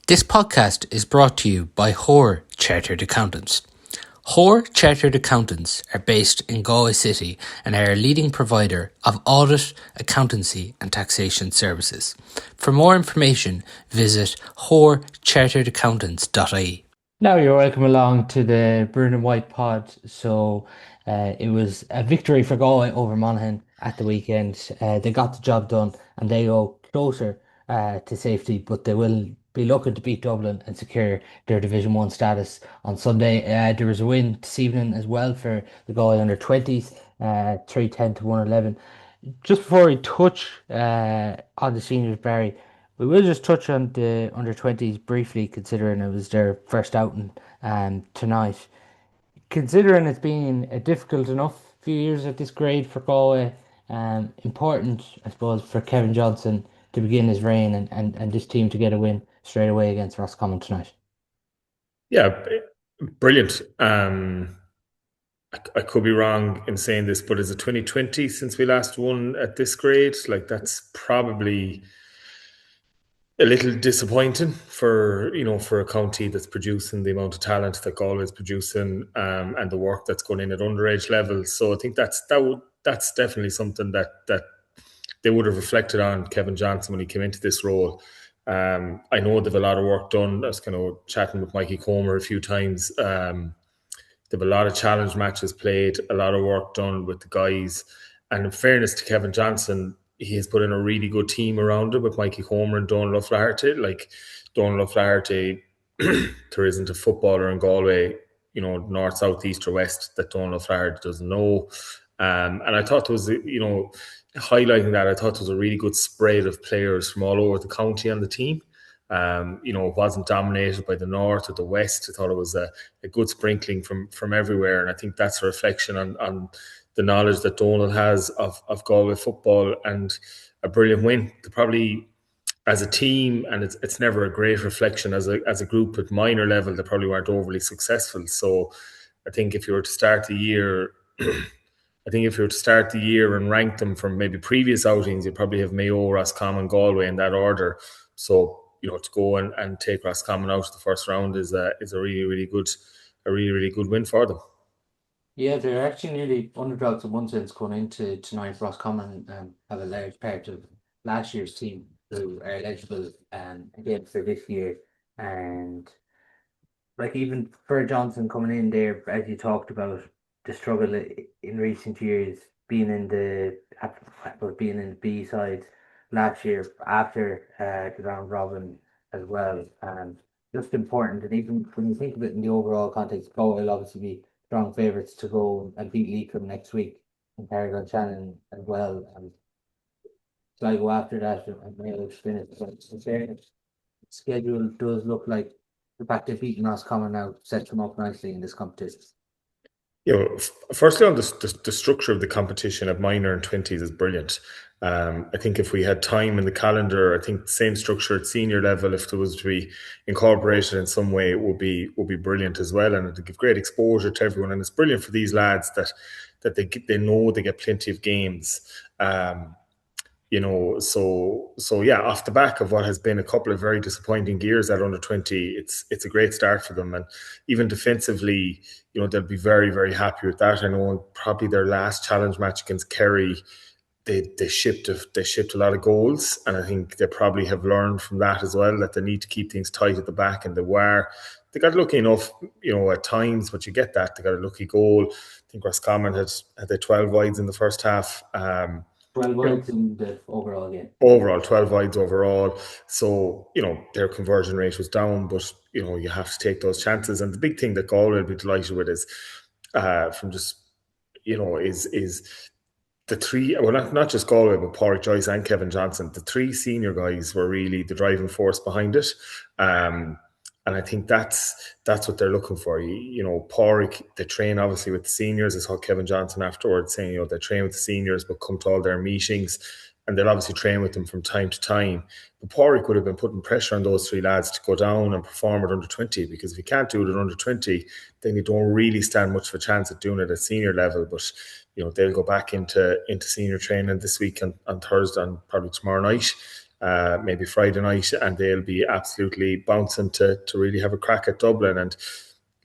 This podcast is brought to you by Hoare Chartered Accountants. Hoare Chartered Accountants are based in Galway City and are a leading provider of audit, accountancy and taxation services. For more information, visit hoarecharteredaccountants.ie. Now you're welcome along to the Brune and White pod. It was a victory for Galway over Monaghan at the weekend. They got the job done and they go closer to safety, but they will be looking to beat Dublin and secure their Division 1 status on Sunday. There was a win this evening as well for the Galway under-20s, 310 to 111. Just before we touch on the seniors, Barry, we will just touch on the under-20s briefly, considering it was their first outing tonight. Considering it's been a difficult enough few years at this grade for Galway, important, I suppose, for Kevin Johnson to begin his reign and this team to get a win straight away against Roscommon tonight. Yeah, brilliant. I could be wrong in saying this, but is it 2020 since we last won at this grade? Like, that's probably a little disappointing for a county that's producing the amount of talent that Galway is producing, and the work that's going in at underage level. So I think that's definitely something that they would have reflected on, Kevin Johnson, when he came into this role. I know they've a lot of work done. I was kind of chatting with Mikey Comer a few times. They've a lot of challenge matches played, a lot of work done with the guys. And in fairness to Kevin Johnson, he has put in a really good team around it with Mikey Comer and Donal O'Flaherty. Like, Donal O'Flaherty, there isn't a footballer in Galway, north, south, east or west, that Donal O'Flaherty doesn't know. And I thought there was, highlighting that, I thought there was a really good spread of players from all over the county on the team. It wasn't dominated by the north or the west. I thought it was a good sprinkling from everywhere. And I think that's a reflection on the knowledge that Donal has of Galway football, and a brilliant win. They probably, as a team, and it's never a great reflection as a group at minor level, they probably weren't overly successful. So I think if you were to start the year, and rank them from maybe previous outings, you probably have Mayo, Roscommon, Galway in that order. So, to go and take Roscommon out of the first round is a really, really good win for them. Yeah, they're actually nearly underdogs in one sense going into tonight. Roscommon have a large part of last year's team who are eligible again for this year. And like, even for Johnson coming in there, as you talked about, the struggle in recent years being in the B side last year after the round robin as well. Just important, and even when you think of it in the overall context, Galway will obviously be strong favourites to go and beat Leitrim next week in Carrigal Shannon as well. And Sligo after that, and Mayo finish. But in fairness, schedule does look like the fact they've beaten Roscommon now sets them up nicely in this competition. Firstly, on the structure of the competition at minor and 20s is brilliant. I think if we had time in the calendar, I think the same structure at senior level, if there was to be incorporated in some way, it would be brilliant as well, and it would give great exposure to everyone. And it's brilliant for these lads that they know they get plenty of games. So yeah, off the back of what has been a couple of very disappointing years at under 20, it's a great start for them. And even defensively, they'll be very, very happy with that. I know probably their last challenge match against Kerry, they shipped a lot of goals, and I think they probably have learned from that as well, that they need to keep things tight at the back. And they got lucky enough, at times, but you get that. They got a lucky goal. I think Roscommon had 12 wides in the first half. 12 wides in the overall game. Overall, 12 wides overall. So, their conversion rate was down, but, you have to take those chances. And the big thing that Galway will be delighted with is is the three, well, not just Galway, but Pádraig Joyce and Kevin Johnson. The three senior guys were really the driving force behind it. And I think that's what they're looking for. Pádraig, they train obviously with the seniors. I saw Kevin Johnson afterwards saying, they train with the seniors, but come to all their meetings, and they'll obviously train with them from time to time. But Pádraig would have been putting pressure on those three lads to go down and perform at under 20, because if you can't do it at under 20, then you don't really stand much of a chance at doing it at senior level. But they'll go back into senior training this week on Thursday and probably tomorrow night. maybe Friday night, and they'll be absolutely bouncing to really have a crack at Dublin. And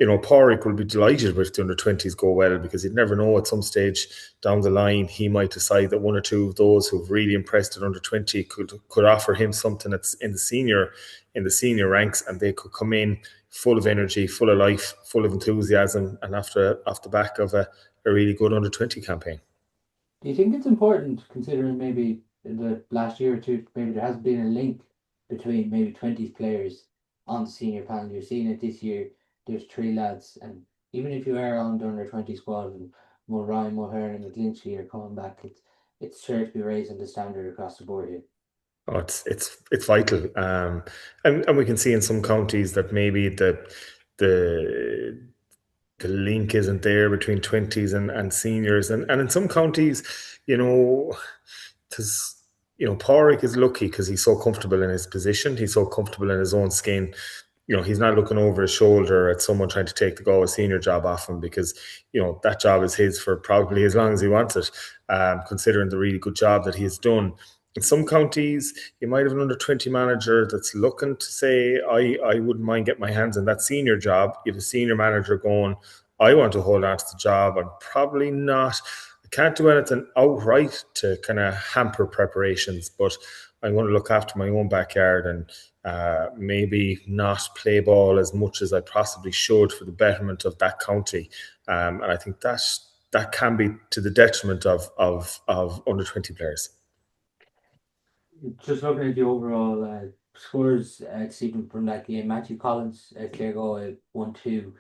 Pádraig will be delighted if the under-20s go well, because you'd never know, at some stage down the line he might decide that one or two of those who've really impressed at under-20 could offer him something that's in the senior ranks, and they could come in full of energy, full of life, full of enthusiasm, and off the back of a really good under-20 campaign. Do you think it's important, considering maybe in the last year or two, maybe there hasn't been a link between maybe 20s players on the senior panel? You're seeing it this year. There's three lads, and even if you are on the under 20 squad, and Ryan Mulhern and McGlinchey are coming back, it's sure to be raising the standard across the board here. Oh, it's vital, and we can see in some counties that maybe the link isn't there between 20s and seniors, and in some counties, because Pádraig is lucky because he's so comfortable in his position, he's so comfortable in his own skin. He's not looking over his shoulder at someone trying to take the Galway senior job off him, because that job is his for probably as long as he wants it, considering the really good job that he has done. In some counties, you might have an under-20 manager that's looking to say, I wouldn't mind getting my hands on that senior job. You have a senior manager going, I want to hold on to the job. I'm probably not, I can't do anything outright to kind of hamper preparations, but I'm going to look after my own backyard and maybe not play ball as much as I possibly should for the betterment of that county. And I think that can be to the detriment of under-20 players. Just looking at the overall scores this evening from that game: Matthew Collins, Clare 1-2,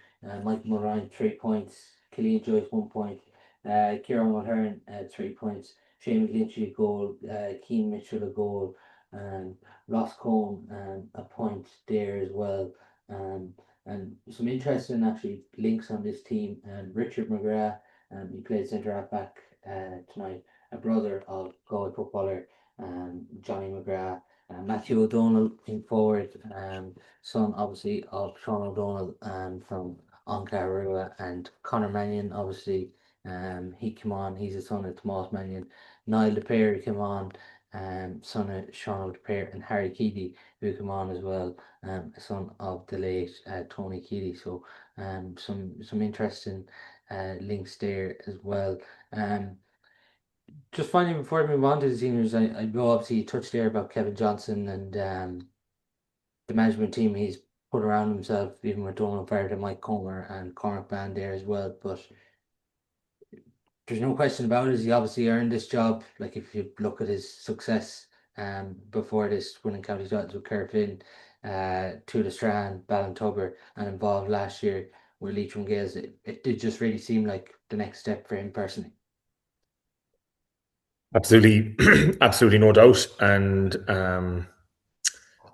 Michael Mulrine 3 points, Killian Joyce 1 point, Kieran Mulhern 3 points, Shane McGlinchey a goal, Keane Mitchell a goal, Ross Cohn a point there as well. And some interesting actually links on this team. Richard McGrath, he played centre half back tonight, a brother of Galway footballer Johnny McGrath, Matthew O'Donnell in forward, son obviously of Sean O'Donnell from Oncarrua, and Conor Mannion obviously, he came on, he's a son of Tomas Mannion. Niall DePere came on, son of Sean DePere, and Harry Keeley, who came on as well, son of the late Tony Keeley. So some interesting links there as well. Just finally, before we move on to the seniors, I know obviously you touched there about Kevin Johnson and the management team he's put around himself, even with Donald Barrett and Mike Comer and Cormac Band there as well. But there's no question about it, he obviously earned this job. Like, if you look at his success before this, winning county titles with Kerfin, to the Strand, Ballintubber, and involved last year with Leitrim Gales, it did just really seem like the next step for him personally. Absolutely, absolutely, no doubt. And I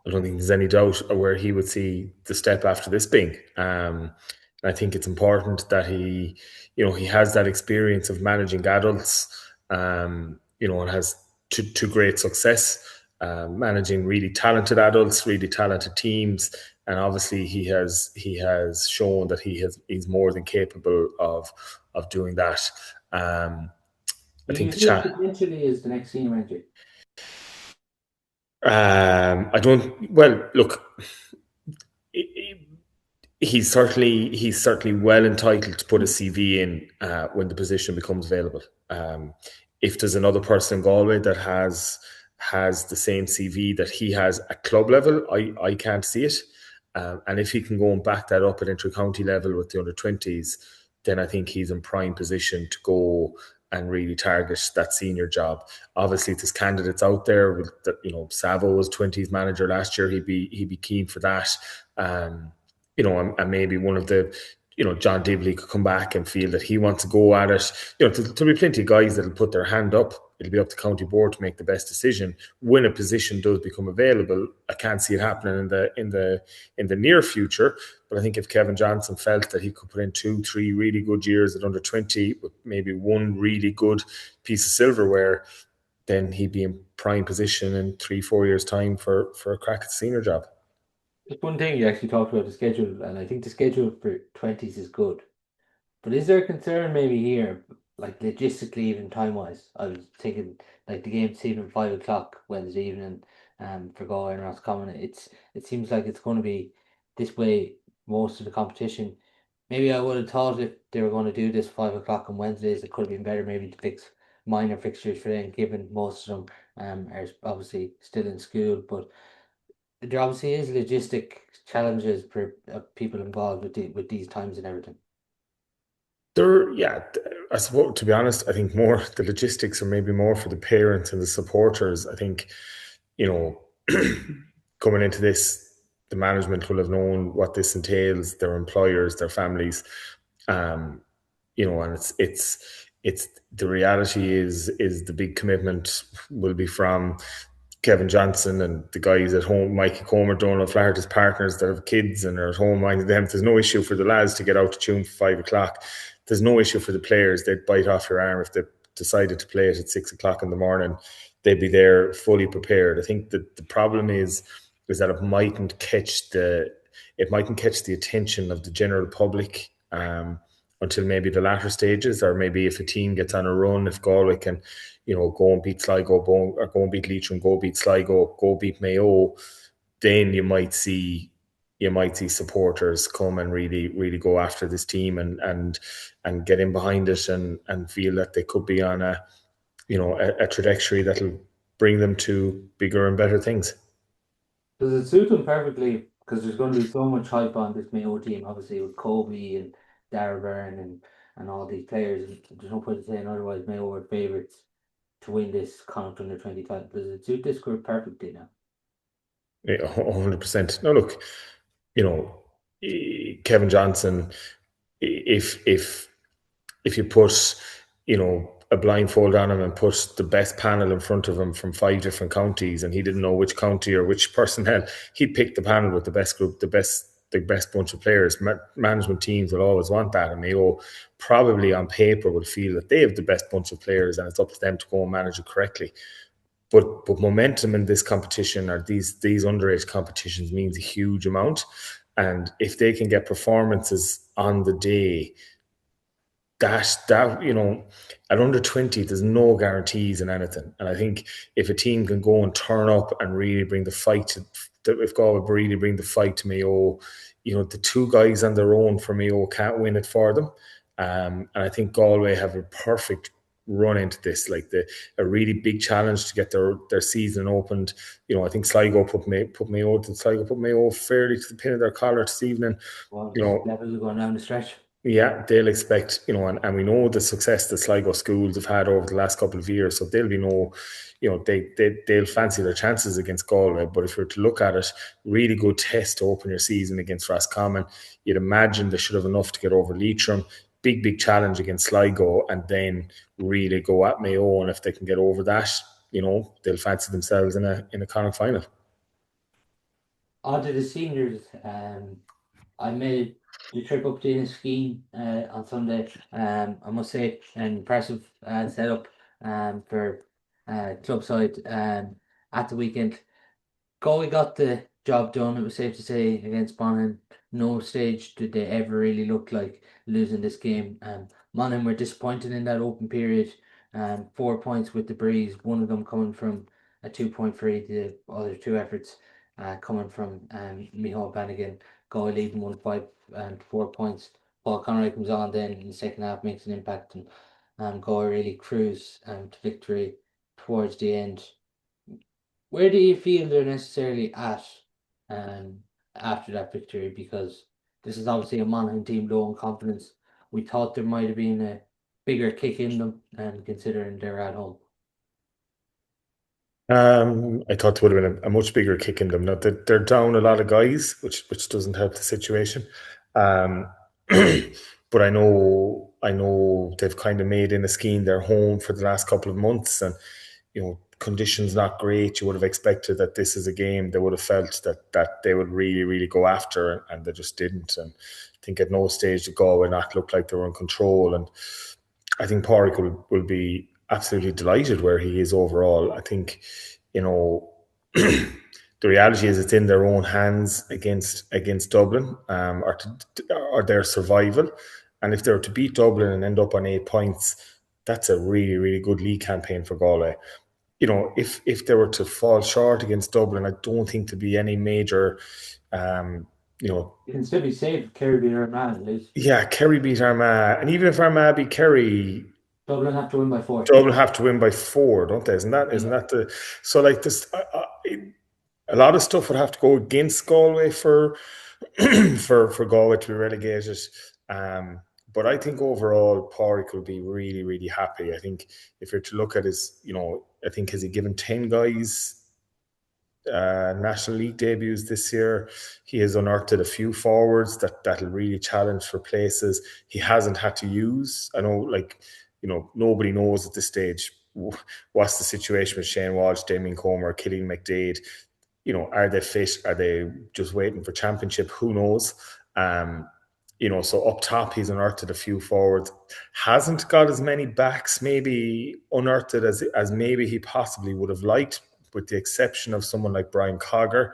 don't think there's any doubt of where he would see the step after this being. I think it's important that he has that experience of managing adults, and has to great success, managing really talented adults, really talented teams, and obviously he has shown that he's more than capable of doing that. I think the chat potentially is the next senior manager. I don't. Well, look, he's certainly well entitled to put a CV in when the position becomes available. If there's another person in Galway that has the same CV that he has at club level, I can't see it. And if he can go and back that up at inter-county level with the under-20s, then I think he's in prime position to go and really target that senior job. Obviously, there's candidates out there. Savo was 20s manager last year. He'd be keen for that. And maybe one of the, John Dibley could come back and feel that he wants to go at it. There'll be plenty of guys that'll put their hand up. It'll be up to county board to make the best decision when a position does become available. I can't see it happening in the near future, but I think if Kevin Johnson felt that he could put in 2-3 really good years at under 20 with maybe one really good piece of silverware, then he'd be in prime position in 3-4 years' time for a crack at the senior job. Just one thing, you actually talked about the schedule, and I think the schedule for 20s is good. But is there a concern maybe here, like logistically, even time wise? I was thinking like the game's even 5 o'clock Wednesday evening, for Galway and Roscommon. It seems like it's going to be this way most of the competition. Maybe I would have thought if they were going to do this 5 o'clock on Wednesdays, it could have been better maybe to fix minor fixtures for them, given most of them are obviously still in school. But there obviously is logistic challenges for people involved with these times and everything. Yeah, I suppose, to be honest, I think more the logistics are maybe more for the parents and the supporters. I think, you know, coming into this, the management will have known what this entails, their employers, their families, um, and it's the reality is the big commitment will be from Kevin Johnson and the guys at home, Mikey Comer, Donald Flaherty's partners that have kids and are at home minding them. There's no issue for the lads to get out to tune for 5 o'clock. There's no issue for the players. They'd bite off your arm if they decided to play it at 6 o'clock in the morning. They'd be there fully prepared. I think that the problem is that it mightn't catch the attention of the general public until maybe the latter stages, or maybe if a team gets on a run, if Galway can, go and beat Sligo, or go and beat Leitrim, go beat Sligo, go beat Mayo, then you might see supporters come and really, really go after this team and get in behind it and feel that they could be on a trajectory that'll bring them to bigger and better things. Does it suit them perfectly? Because there's going to be so much hype on this Mayo team, obviously with Kobe and Darragh Byrne and all these players. There's no point in saying otherwise. Mayo are favourites to win this Connacht under 20 title. Does it suit this group perfectly now? Yeah, 100%. No, look, Kevin Johnson, if you put, a blindfold on him and put the best panel in front of him from 5 different counties, and he didn't know which county or which personnel, he'd pick the panel with the best group, the best bunch of players. Management teams will always want that, and Mayo probably on paper will feel that they have the best bunch of players, and it's up to them to go and manage it correctly. But momentum in this competition, or these underage competitions, means a huge amount. And if they can get performances on the day, that at under 20, there's no guarantees in anything. And I think if a team can go and turn up and really bring the fight if Galway really bring the fight to Mayo, the two guys on their own for Mayo can't win it for them. And I think Galway have a perfect run into this, like a really big challenge to get their season opened. I think Sligo put Mayo fairly to the pin of their collar this evening. Well, levels are going down the stretch. Yeah, they'll expect, and we know the success that Sligo schools have had over the last couple of years, so they'll be they'll fancy their chances against Galway. But if you're to look at it, really good test to open your season against Roscommon. You'd imagine they should have enough to get over Leitrim. Big challenge against Sligo, and then really go at Mayo. And if they can get over that, they'll fancy themselves in a Connacht final. On to the seniors. I made the trip up to Inniskeen on Sunday. I must say, an impressive setup for club side at the weekend. Galway got the job done. It was safe to say against Monaghan. No stage did they ever really look like losing this game. Monaghan were disappointed in that open period. 4 points with the breeze. One of them coming from a 2-point free. The other two efforts coming from Micheál Bannigan. Galway leading 1-5 and 4 points. Paul Conroy comes on then in the second half, makes an impact, and Galway really cruise to victory towards the end. Where do you feel they're necessarily at after that victory? Because this is obviously a Monaghan team low in confidence. We thought there might have been a bigger kick in them, and considering they're at home. I thought there would have been a much bigger kick in them. Now they're down a lot of guys, which doesn't help the situation. But I know they've kind of made Inniskeen their home for the last couple of months, and conditions not great. You would have expected that this is a game they would have felt that they would really, really go after, and they just didn't. And I think at no stage did Galway not look like they were in control. And I think Pádraig will be absolutely delighted where he is overall. I think, the reality is it's in their own hands against Dublin, or their survival. And if they were to beat Dublin and end up on 8 points, that's a really, really good league campaign for Galway. if they were to fall short against Dublin, I don't think there'd be any major, um, you know, You can still be safe. Kerry beat Armagh at least. yeah, Kerry beat Armagh, and even if Armagh beat Kerry, Dublin have to win by 4. Dublin have to win by 4, don't they? Isn't Yeah. that the so like this? A lot of stuff would have to go against Galway for for Galway to be relegated. Um, but I think overall, Pádraig will be really, really happy. I think if you're to look at his, I think has he given 10 guys National League debuts this year. He has unearthed a few forwards that'll really challenge for places. He hasn't had to use. I know, nobody knows at this stage what's the situation with Shane Walsh, Damien Comer, Killian McDade. Are they fit? Are they just waiting for championship? Who knows? So up top, he's unearthed a few forwards. Hasn't got as many backs, maybe unearthed as maybe he possibly would have liked, with the exception of someone like Brian Cogger.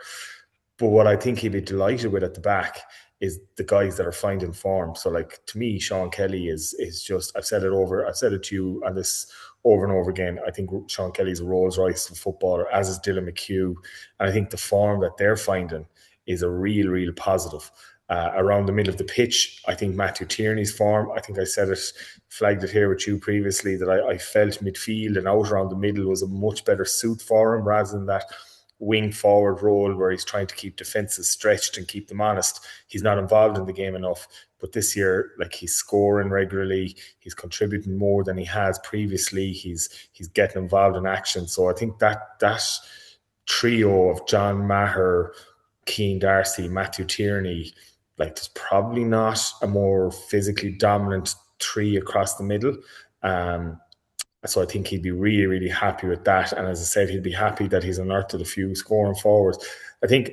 But what I think he'd be delighted with at the back is the guys that are finding form. So, like, to me, Sean Kelly is just, I've said it to you on this over and over again. I think Sean Kelly's a Rolls Royce footballer, as is Dylan McHugh. And I think the form that they're finding is a real positive. Around the middle of the pitch, I think Matthew Tierney's form, I think I said it, flagged it here with you previously, that I felt midfield and out around the middle was a much better suit for him rather than that wing forward role where he's trying to keep defences stretched and keep them honest. He's not involved in the game enough. But this year, like, he's scoring regularly, he's contributing more than he has previously. He's getting involved in action. So I think that trio of John Maher, Keane Darcy, Matthew Tierney, like, there's probably not a more physically dominant three across the middle. So I think he'd be really happy with that. And as I said, he'd be happy that he's unearthed a few scoring forwards. I think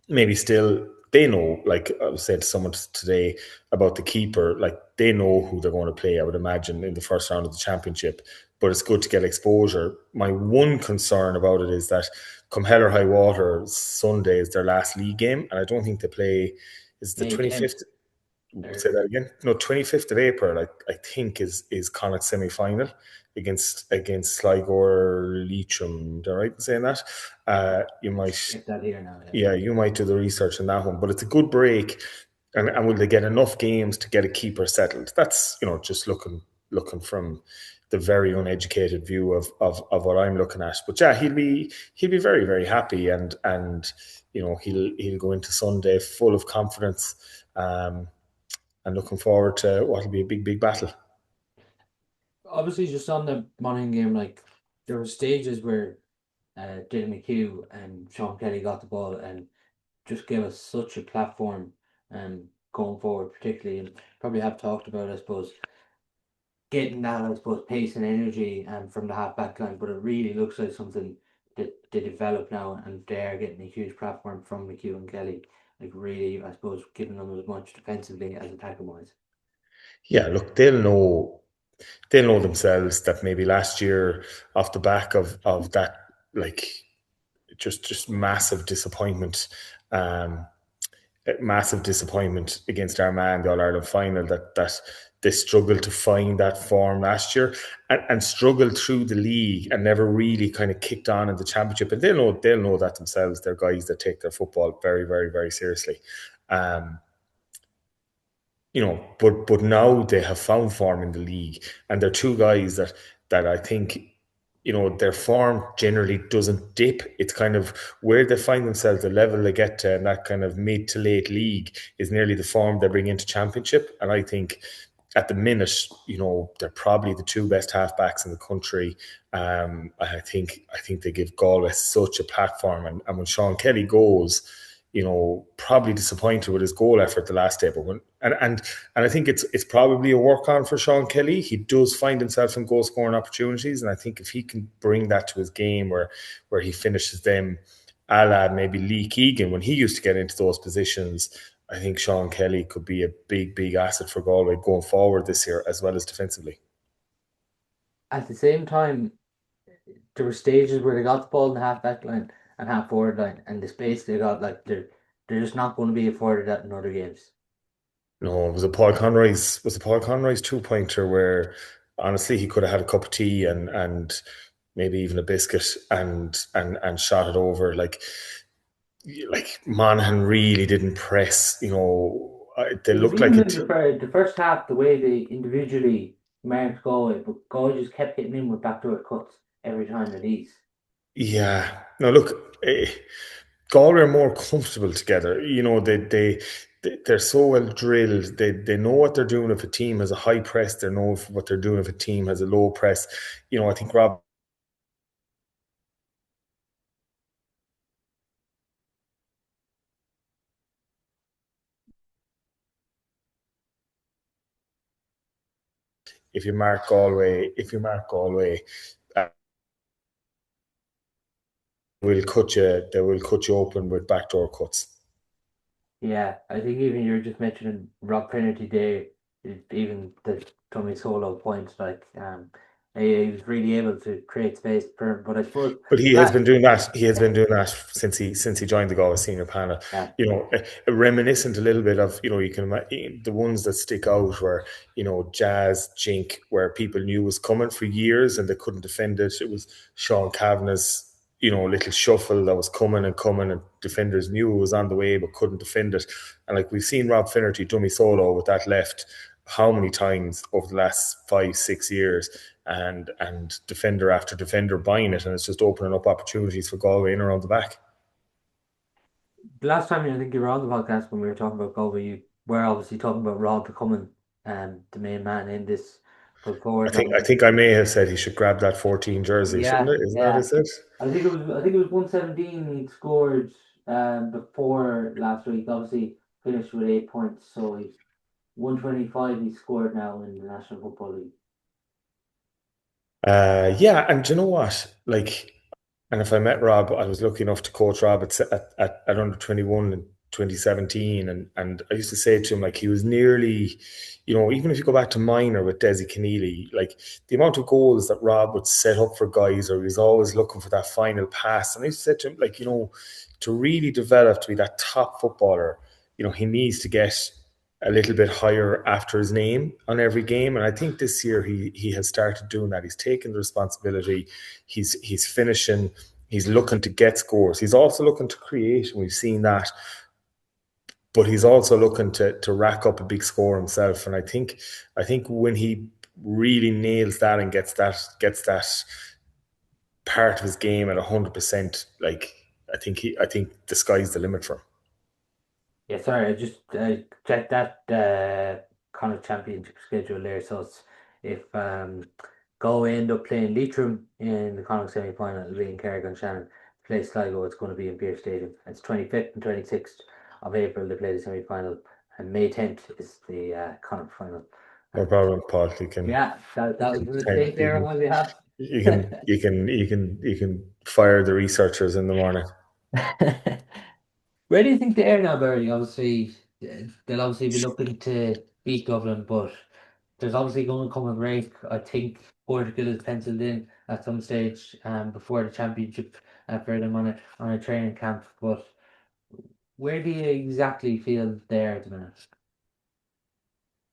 maybe still they know, like I was saying to someone today about the keeper, like, they know who they're going to play, I would imagine, in the first round of the championship. But it's good to get exposure. My one concern about it is that come hell or high water, Sunday is their last league game, and I don't think they play. Is the May 10th. 25th? Say that again. No, 25th of April. I think is Connacht's semi final against Sligo Leitrim. Am I right in saying that? You might. Get that here now. Yeah, you might do the research on that one, but it's a good break. And will they get enough games to get a keeper settled? That's, just looking from the very uneducated view of what I'm looking at. But yeah, he'll be very happy, and he'll go into Sunday full of confidence, and looking forward to what will be a big battle. Obviously, just on the Monaghan game, like, there were stages where Dylan McHugh and Sean Kelly got the ball and just gave us such a platform going forward, particularly, and probably have talked about, I suppose, getting that, I suppose, pace and energy from the half back line, but it really looks like something that they develop now, and they're getting a huge platform from McHugh and Kelly, like, really, I suppose, giving them as much defensively as attacking wise. Yeah, look, they'll know themselves that maybe last year, off the back of that, like, just massive disappointment against Armagh in the All Ireland final, that they struggled to find that form last year, and struggled through the league and never really kind of kicked on in the championship. And they'll know that themselves. They're guys that take their football very seriously. But now they have found form in the league, and they're two guys that I think, their form generally doesn't dip. It's kind of where they find themselves, the level they get to, and that kind of mid to late league is nearly the form they bring into championship. And I think at the minute, they're probably the two best halfbacks in the country. I think they give Galway such a platform, and when Sean Kelly goes, probably disappointed with his goal effort the last day. But and I think it's probably a work on for Sean Kelly. He does find himself in goal scoring opportunities, and I think if he can bring that to his game, where he finishes them, a la maybe Lee Keegan when he used to get into those positions, I think Sean Kelly could be a big asset for Galway going forward this year, as well as defensively. At the same time, there were stages where they got the ball in the half back line and half forward line, and the space they got, like, they're just not going to be afforded that in other games. No, was it Paul Conroy's 2-pointer where honestly he could have had a cup of tea and maybe even a biscuit, and shot it over. Like Monaghan really didn't press. They It was looked like even it. in the first half, the way they individually marked Galway, but Galway just kept getting in with backdoor cuts every time at ease. Yeah. No, look, Galway are more comfortable together. They're so well drilled. They know what they're doing if a team has a high press. They know what they're doing if a team has a low press. I think Rob, if you mark Galway, uh, will cut you. They will cut you open with backdoor cuts. Yeah, I think even you're just mentioning Rob Penalty there, even the Tommy Solo points, he was really able to create space for him. But I suppose But he has that, been doing that. He has yeah, been doing that since he joined the Galway senior panel. yeah, Reminiscent a little bit of you can the ones that stick out were Jazz Jink, where people knew was coming for years and they couldn't defend it. It was Sean Kavanagh's little shuffle that was coming and coming, and defenders knew it was on the way but couldn't defend it. And like we've seen Rob Finnerty dummy solo with that left how many times over the last 5-6 years, and defender after defender buying it, and it's just opening up opportunities for Galway in around the back. the last time I think you were on the podcast when we were talking about Galway, you were obviously talking about Rob becoming the main man in this going I forward. think I And think I may have said he should grab that 14 jersey, shouldn't yeah, it? Isn't that yeah. what I said? I think it was 117 he'd scored before last week. Obviously finished with 8 points, so he's 125 he scored now in the National Football League. Yeah, and do you know what? And if I met Rob, I was lucky enough to coach Rob at under 21 in 2017, and I used to say to him, like, he was nearly, even if you go back to minor with Desi Keneally, like the amount of goals that Rob would set up for guys, or he was always looking for that final pass. And I used to say to him, like, to really develop to be that top footballer, he needs to get a little bit higher after his name on every game. And I think this year he has started doing that. He's taken the responsibility. He's finishing. He's looking to get scores. He's also looking to create, and we've seen that. But he's also looking to rack up a big score himself. And I think when he really nails that and gets that part of his game at 100%, like I think the sky's the limit for him. Yeah, sorry, I just checked that kind of championship schedule there. So it's, if Galway end up playing Leitrim in the Connacht semi-final, it'll be in Carrick-on-Shannon. Play Sligo, it's going to be in Pearse Stadium. It's 25th and 26th of April they play the semi-final, and May 10th is the Connacht final. No And problem, Paul. yeah, that was a mistake You there on can my behalf. you can you can you can you can fire the researchers in the morning. Where do you think they are now, Barry? Obviously, they'll obviously be looking to beat Dublin, but there's obviously going to come a break. I think Portugal is penciled in at some stage before the championship for them on a training camp. But where do you exactly feel there at the minute?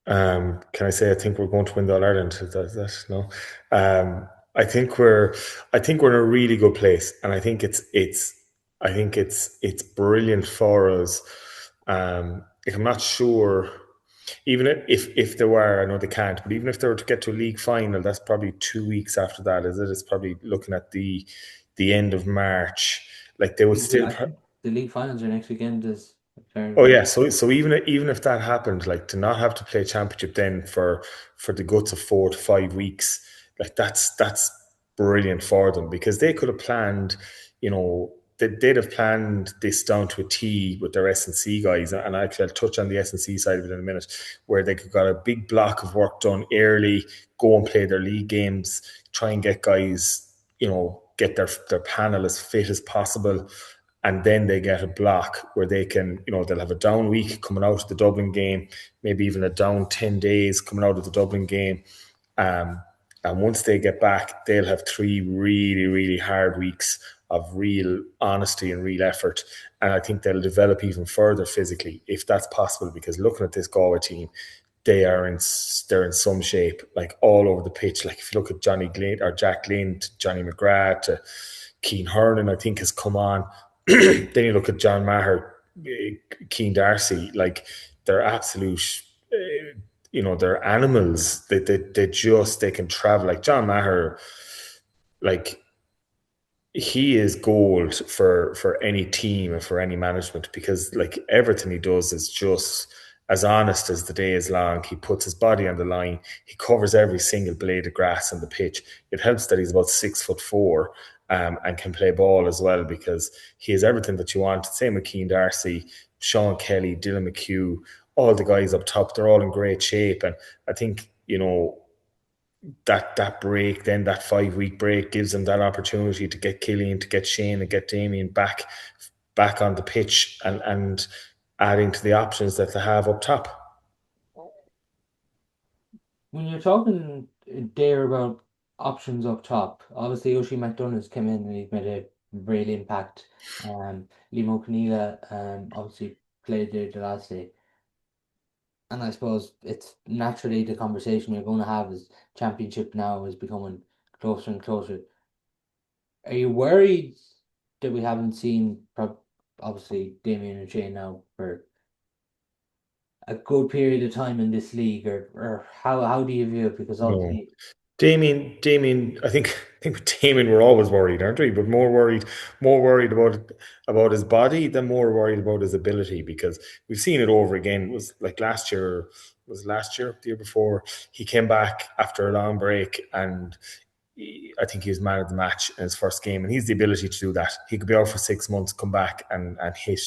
Can I say I think we're going to win the All Ireland? Is that no? Um, I think we're I think we're in a really good place, and I think it's brilliant for us. Like, I'm not sure. Even if there were, I know they can't, but even if they were to get to a league final, that's probably 2 weeks after that, is it? It's probably looking at the end of March. Like they would still. I think the league finals are next weekend, as far as Oh I. yeah, so even if that happened, like to not have to play championship then for the guts of 4 to 5 weeks, like that's brilliant for them, because they could have planned, they'd have planned this down to a T with their S&C guys, and actually I'll touch on the S&C side of it in a minute, where they could got a big block of work done early, go and play their league games, try and get guys, get their panel as fit as possible, and then they get a block where they can, they'll have a down week coming out of the Dublin game, maybe even a down 10 days coming out of the Dublin game. Um, and once they get back, they'll have 3 really, really hard weeks of real honesty and real effort. And I think they'll develop even further physically, if that's possible, because looking at this Galway team, they're in some shape, like all over the pitch. Like if you look at Johnny Glynn or Jack Glynn to Johnny McGrath to Keane Hernan, I think has come on. Then you look at John Maher, Keane Darcy, like they're absolute. They're animals. They can travel. Like John Maher, like he is gold for any team and for any management, because like everything he does is just as honest as the day is long. He puts his body on the line. He covers every single blade of grass on the pitch. It helps that he's about 6'4", and can play ball as well, because he has everything that you want. Same with Keane Darcy, Sean Kelly, Dylan McHugh, all the guys up top. They're all in great shape, and I think that break, then that 5-week break, gives them that opportunity to get Killian, to get Shane, and get Damien back on the pitch, and adding to the options that they have up top. When you're talking there about options up top, obviously Oshie McDonough's come in and he's made a real impact. Liam O'Conneilla obviously played there the last day. And I suppose it's naturally the conversation you're going to have is championship now is becoming closer and closer. Are you worried that we haven't seen obviously Damien and Shane now for a good period of time in this league, or how do you view it? Because No. obviously Damien, I think with Damien we're always worried, aren't we? But more worried about his body than more worried about his ability, because we've seen it over again. It was like the year before, he came back after a long break, and I think he was man of the match in his first game, and he's the ability to do that. He could be out for 6 months, come back and hit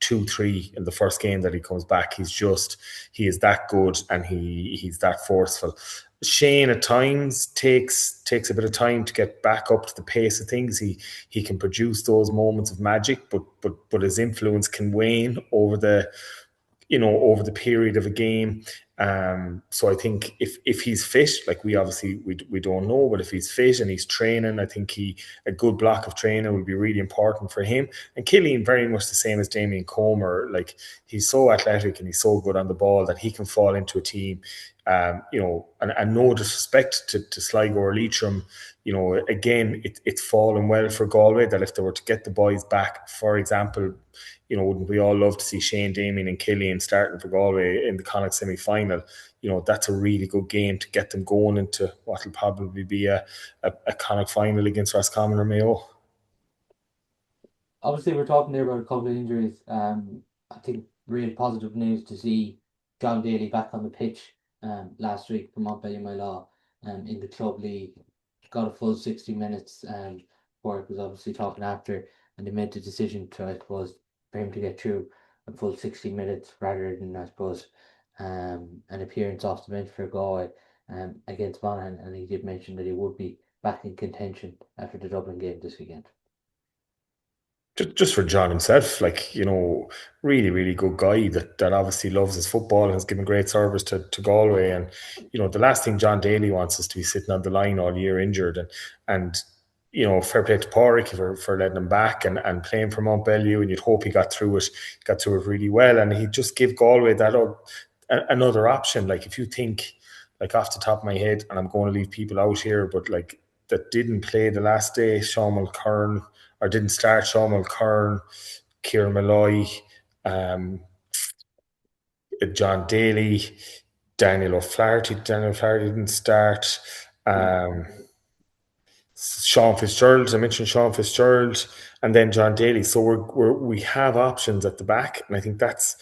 2-3 in the first game that he comes back. He is that good, and he's that forceful. Shane at times takes a bit of time to get back up to the pace of things. He can produce those moments of magic, but his influence can wane over the period of a game. So I think if he's fit, like we obviously we don't know, but if he's fit and he's training, I think a good block of training will be really important for him. And Killian, very much the same as Damien Comer, like he's so athletic and he's so good on the ball that he can fall into a team. And no disrespect to Sligo or Leitrim, again, it's fallen well for Galway that if they were to get the boys back, for example, wouldn't we all love to see Shane, Damien and Killian starting for Galway in the Connacht semi-final? That's a really good game to get them going into what will probably be a Connacht final against Roscommon or Mayo. obviously we're talking there about a couple of injuries. I think real positive news to see John Daly back on the pitch last week for Montpellier My Law in the club league. Got a full 60 minutes. Hoare was obviously talking after, and they made the decision to, I suppose, for him to get through a full 60 minutes rather than, I suppose, an appearance off the bench for Galway against Monaghan. And he did mention that he would be back in contention after the Dublin game this weekend. Just for John himself, really, really good guy that obviously loves his football and has given great service to Galway. And, the last thing John Daly wants is to be sitting on the line all year injured. And fair play to Pádraig for letting him back and playing for Montpellier. And you'd hope he got through it really well. And he'd just give Galway another option. Like if you think, like off the top of my head, and I'm going to leave people out here, but like that didn't play the last day, Sean Mulcairn, or didn't start, Sean Mulcairn, Kieran Malloy, John Daly, Daniel O'Flaherty. Daniel O'Flaherty didn't start. Sean Fitzgerald, I mentioned Sean Fitzgerald, and then John Daly. So we have options at the back, and I think that's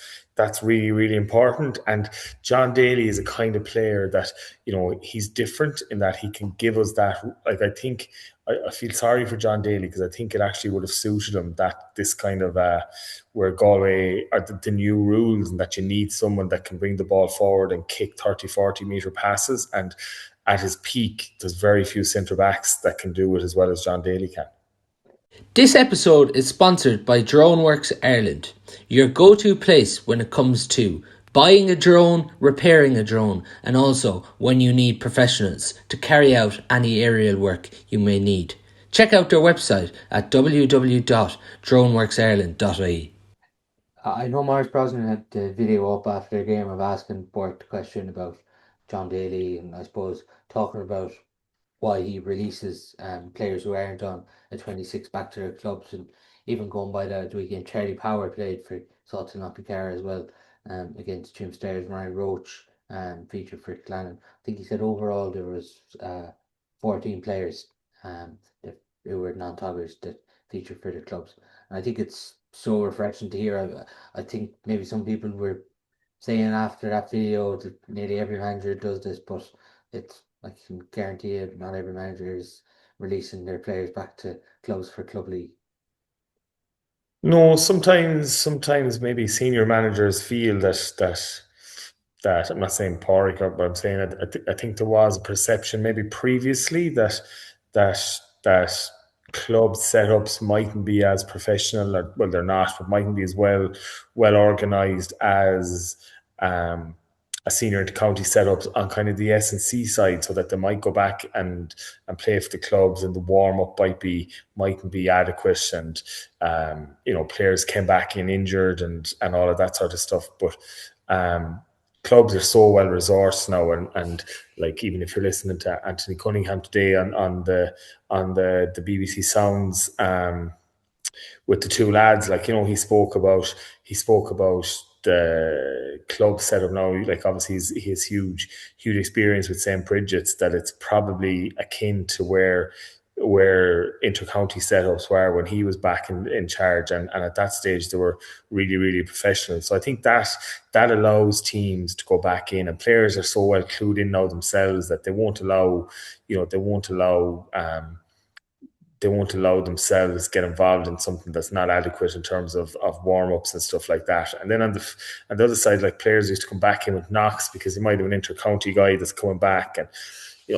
really, really important. And John Daly is a kind of player that, he's different in that he can give us that. Like I think I feel sorry for John Daly, because I think it actually would have suited him, that this kind of where Galway are the new rules, and that you need someone that can bring the ball forward and kick 30-40 metre passes. And at his peak, there's very few centre-backs that can do it as well as John Daly can. This episode is sponsored by DroneWorks Ireland, your go-to place when it comes to buying a drone, repairing a drone, and also when you need professionals to carry out any aerial work you may need. Check out their website at www.droneworksireland.ie. I know Morris Brosnan had the video up after the game of asking Bort the question about John Daly and I suppose talking about why he releases players who aren't on a 26 back to their clubs and even going by that weekend Charlie Power played for Salton Opicara as well against Jim Stairs, Ryan Roach featured for Cullinane. I think he said overall there was 14 players that who were non-toggers that featured for the clubs. And I think it's so refreshing to hear. I think maybe some people were saying after that video that nearly every manager does this, but it's I can guarantee you not every manager is releasing their players back to clubs for club league. No, sometimes maybe senior managers feel that I'm not saying Porrick, but I'm saying I think there was a perception maybe previously that that club setups mightn't be as professional, or well, they're not, but mightn't be as well organised as um, a senior to county setups on kind of the S&C side, so that they might go back and play for the clubs, and the warm up mightn't be adequate, and players came back in injured and all of that sort of stuff, but. Clubs are so well resourced now, and like even if you're listening to Anthony Cunningham today on the BBC Sounds with the two lads, like he spoke about the club setup now. Like obviously he has huge experience with St. Bridget's, that it's probably akin to where intercounty setups were when he was back in charge, and at that stage they were really professional. So I think that allows teams to go back in, and players are so well clued in now themselves that they won't allow themselves get involved in something that's not adequate in terms of warm-ups and stuff like that. And then on the other side, like, players used to come back in with knocks because he might have an inter-county guy that's coming back, and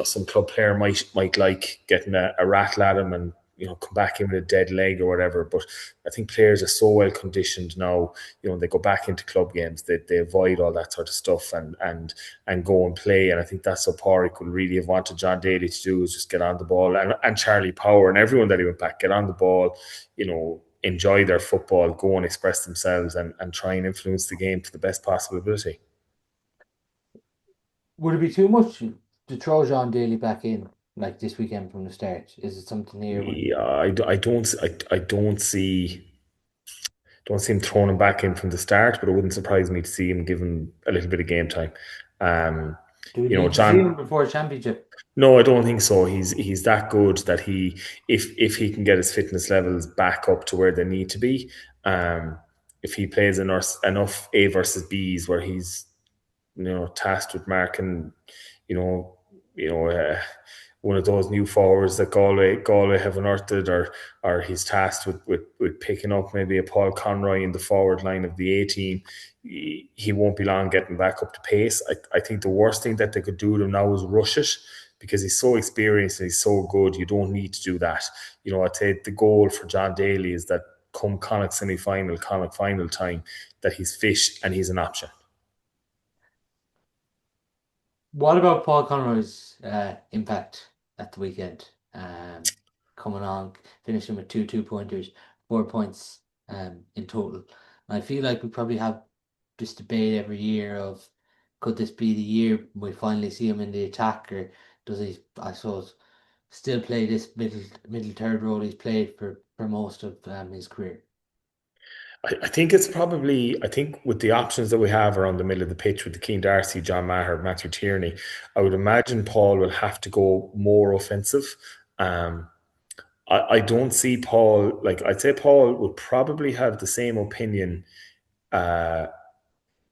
some club player might like getting a rattle at him and come back in with a dead leg or whatever. But I think players are so well conditioned now. When they go back into club games, they avoid all that sort of stuff and go and play. And I think that's what Porrick would really have wanted John Daly to do, is just get on the ball, and Charlie Power and everyone that he went back, get on the ball, enjoy their football, go and express themselves, and try and influence the game to the best possible ability. Would it be too much to throw John Daly back in like this weekend from the start? Is it something here would Yeah, I don't see him throwing him back in from the start, but it wouldn't surprise me to see him given a little bit of game time. Um, do we need to see him John. before championship? No, I don't think so. He's that good that if he can get his fitness levels back up to where they need to be, um, if he plays enough A versus Bs where he's tasked with marking, you know, one of those new forwards that Galway have unearthed, or he's tasked with picking up maybe a Paul Conroy in the forward line of the A team. He won't be long getting back up to pace. I think the worst thing that they could do to him now is rush it, because he's so experienced and he's so good. You don't need to do that. I'd say the goal for John Daly is that come Connacht semi-final, Connacht final time, that he's fit and he's an option. What about Paul Conroy's impact at the weekend? Coming on, finishing with two two-pointers, 4 points in total. And I feel like we probably have this debate every year of could this be the year we finally see him in the attack, or does he, I suppose, still play this middle third role he's played for most of his career? I think with the options that we have around the middle of the pitch with the Keane Darcy, John Maher, Matthew Tierney, I would imagine Paul will have to go more offensive. Um, I don't see Paul, like, I'd say Paul would probably have the same opinion uh,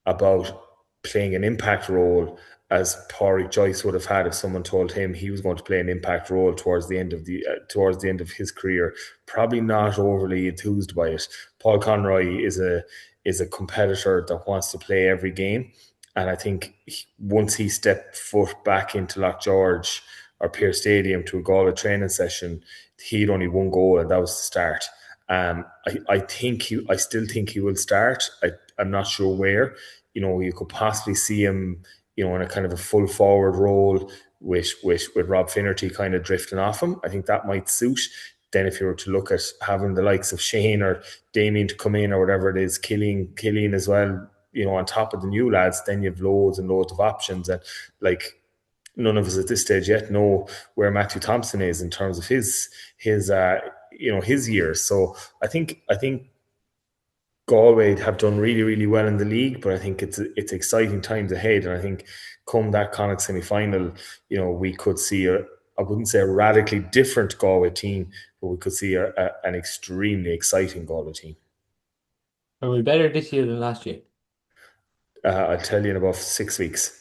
about playing an impact role as Pádraig Joyce would have had if someone told him he was going to play an impact role towards the end of his career. Probably not overly enthused by it. Paul Conroy is a competitor that wants to play every game, and I think once he stepped foot back into Loch George or Pearse Stadium to a Galway training session, he had only one goal, and that was the start. I still think he will start. I'm not sure where. You could possibly see him, in a kind of a full forward role with Rob Finnerty kind of drifting off him. I think that might suit. then if you were to look at having the likes of Shane or Damien to come in or whatever it is, Killian as well, on top of the new lads, then you've loads and loads of options. And like, none of us at this stage yet know where Matthew Thompson is in terms of his years. So I think Galway have done really, really well in the league, but I think it's exciting times ahead. And I think come that Connacht semi-final, we could see I wouldn't say a radically different Galway team, but we could see an extremely exciting Galway team. Are we better this year than last year? I'll tell you in about 6 weeks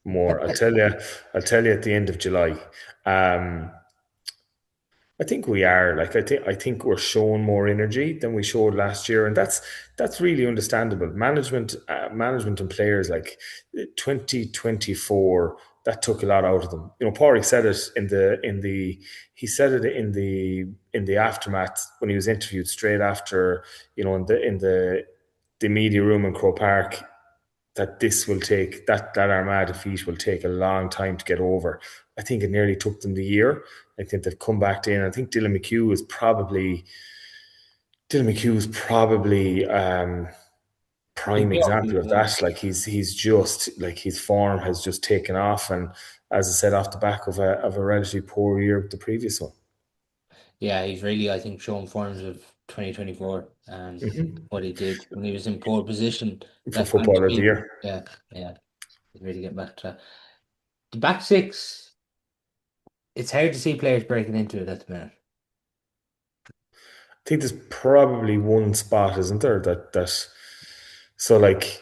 more. I'll tell you at the end of July. Um, I think we are. Like, I think we're showing more energy than we showed last year, and that's really understandable. Management and players, like 2024, that took a lot out of them. Pádraig said it in the aftermath when he was interviewed straight after, in the media room in Croke Park, that this will take that Armagh defeat will take a long time to get over. I think it nearly took them the year. I think they've come back in. I think Dylan McHugh is probably He's prime the example offbeat, of that. Like, he's just like, his form has just taken off, and as I said, off the back of a relatively poor year the previous one. yeah, he's really, I think, shown forms of 2024 and what he did when he was in poor position. For That kind of footballer of the speed. year. Yeah, yeah, he's really getting back to that. The back six, it's hard to see players breaking into it at the minute. I think there's probably one spot, isn't there, that so like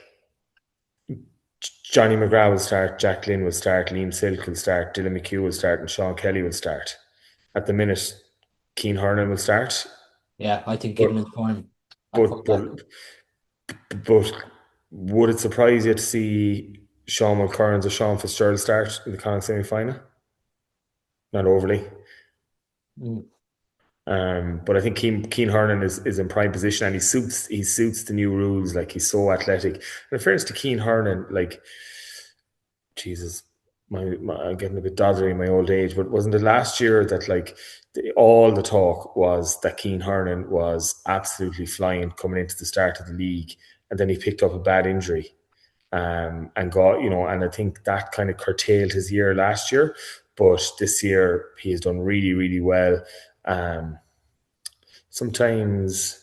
Johnny McGrath will start, Jack Glynn will start, Liam Silk will start, Dylan McHugh will start, and Sean Kelly will start. At the minute, Keane Hernan will start. Yeah, I think But Kidman's form at but fullback. but would it surprise you to see Sean Mulcairns or Sean Fitzgerald start in the Connacht semi final? Not overly. Mm. But I think Keane Hernan is in prime position, and he suits the new rules. Like, he's so athletic. And in fairness to Keane Hernan, like, Jesus, I'm getting a bit doddery in my old age, but wasn't it last year that, like, all the talk was that Keane Hernan was absolutely flying coming into the start of the league, and then he picked up a bad injury, and and I think that kind of curtailed his year last year. But this year he has done really, really well. Um, sometimes